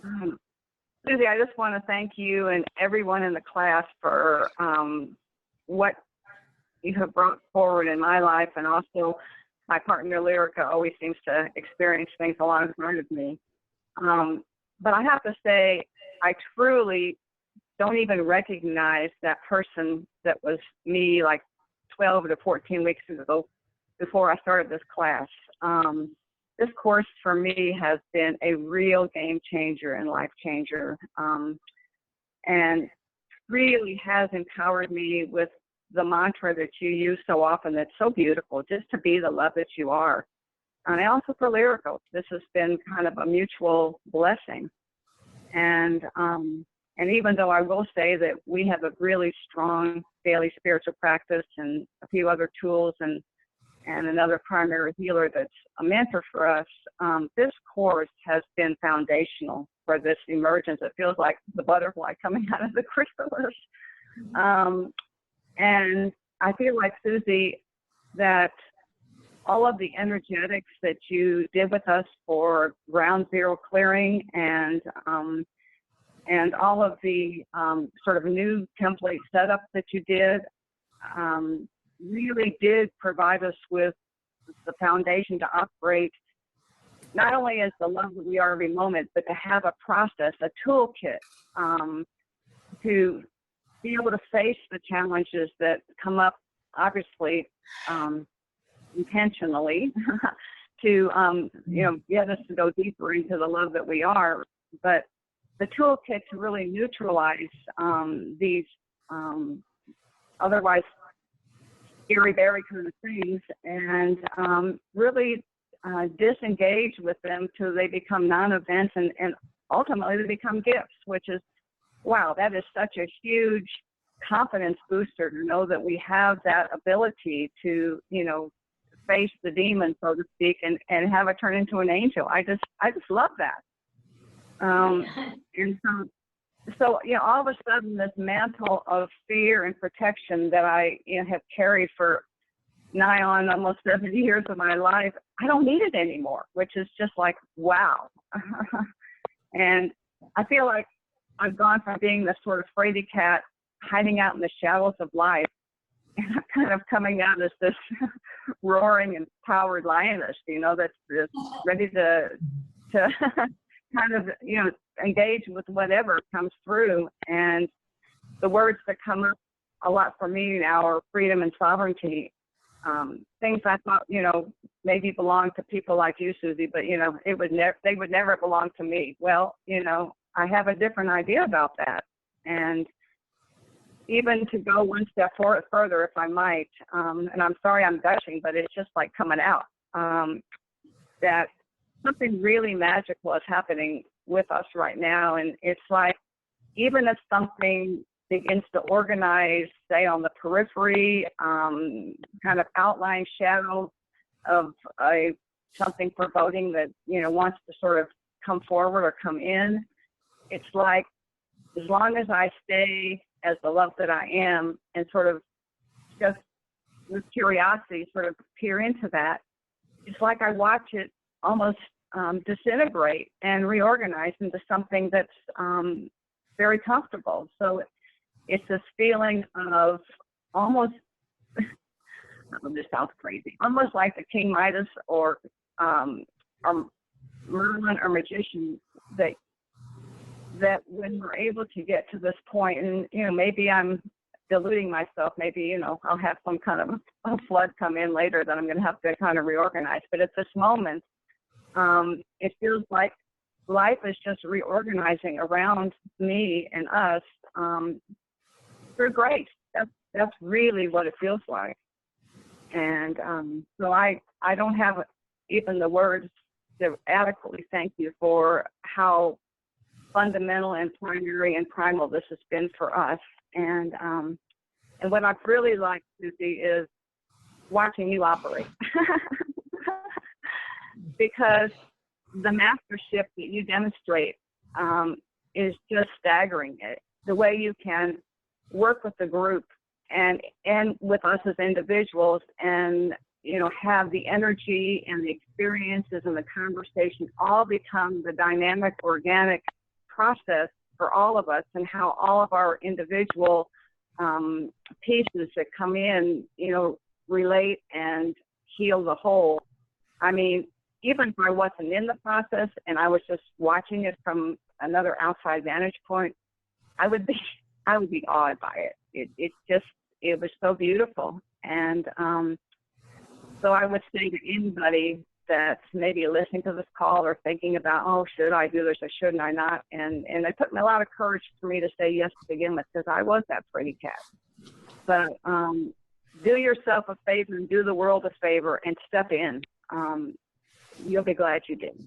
Um, Susie, I just want to thank you and everyone in the class for what you have brought forward in my life, and also my partner Lyrica always seems to experience things alongside of me. But I have to say, I truly don't even recognize that person that was me like 12 to 14 weeks ago before I started this class. This course for me has been a real game changer and life changer, and really has empowered me with the mantra that you use so often that's so beautiful, just to be the love that you are. And also for Lyrical, this has been kind of a mutual blessing. And even though I will say that we have a really strong daily spiritual practice and a few other tools and another primary healer that's a mentor for us, this course has been foundational for this emergence. It feels like the butterfly coming out of the chrysalis. And I feel like, Susie, that all of the energetics that you did with us for ground zero clearing and all of the sort of new template setup that you did really did provide us with the foundation to operate not only as the love that we are every moment, but to have a process, a toolkit to be able to face the challenges that come up, obviously, intentionally, to get us to go deeper into the love that we are, but the toolkit to really neutralize these otherwise scary, berry kind of things, and really disengage with them till they become non-events, and ultimately they become gifts, which is, wow, that is such a huge confidence booster to know that we have that ability to, face the demon, so to speak, and have it turn into an angel. I just love that. And so all of a sudden, this mantle of fear and protection that I have carried for nigh on almost 70 years of my life, I don't need it anymore, which is just like, wow. And I feel like I've gone from being this sort of fraidy cat hiding out in the shadows of life, and I'm kind of coming out as this roaring and powered lioness, that's ready to kind of, engage with whatever comes through. And the words that come up a lot for me now are freedom and sovereignty. Things I thought, maybe belong to people like you, Susie, but, they would never belong to me. Well, I have a different idea about that. And even to go one step further, if I might, and I'm sorry I'm gushing, but it's just like coming out, that something really magical is happening with us right now. And it's like, even if something begins to organize, say on the periphery, kind of outline shadow of something foreboding that, wants to sort of come forward or come in, it's like, as long as I stay as the love that I am and sort of just with curiosity sort of peer into that, it's like I watch it almost disintegrate and reorganize into something that's very comfortable. So it's this feeling of almost, this sounds crazy, almost like the King Midas or Merlin or magician, that when we're able to get to this point, and maybe I'm deluding myself, maybe I'll have some kind of a flood come in later that I'm going to have to kind of reorganize, but at this moment it feels like life is just reorganizing around me and us through grace. That's really what it feels like. And so I don't have even the words to adequately thank you for how fundamental and primary and primal this has been for us. And what I've really liked, Susie, is watching you operate. Because the mastership that you demonstrate is just staggering. The way you can work with the group and with us as individuals, and have the energy and the experiences and the conversation all become the dynamic, organic process for all of us, and how all of our individual pieces that come in, relate and heal the whole. I mean, even if I wasn't in the process and I was just watching it from another outside vantage point, I would be awed by it. It was so beautiful. And so I would say to anybody that's maybe listening to this call or thinking about, oh, should I do this or shouldn't I not? And it took me a lot of courage for me to say yes to begin with, because I was that pretty cat. But do yourself a favor and do the world a favor and step in. You'll be glad you did.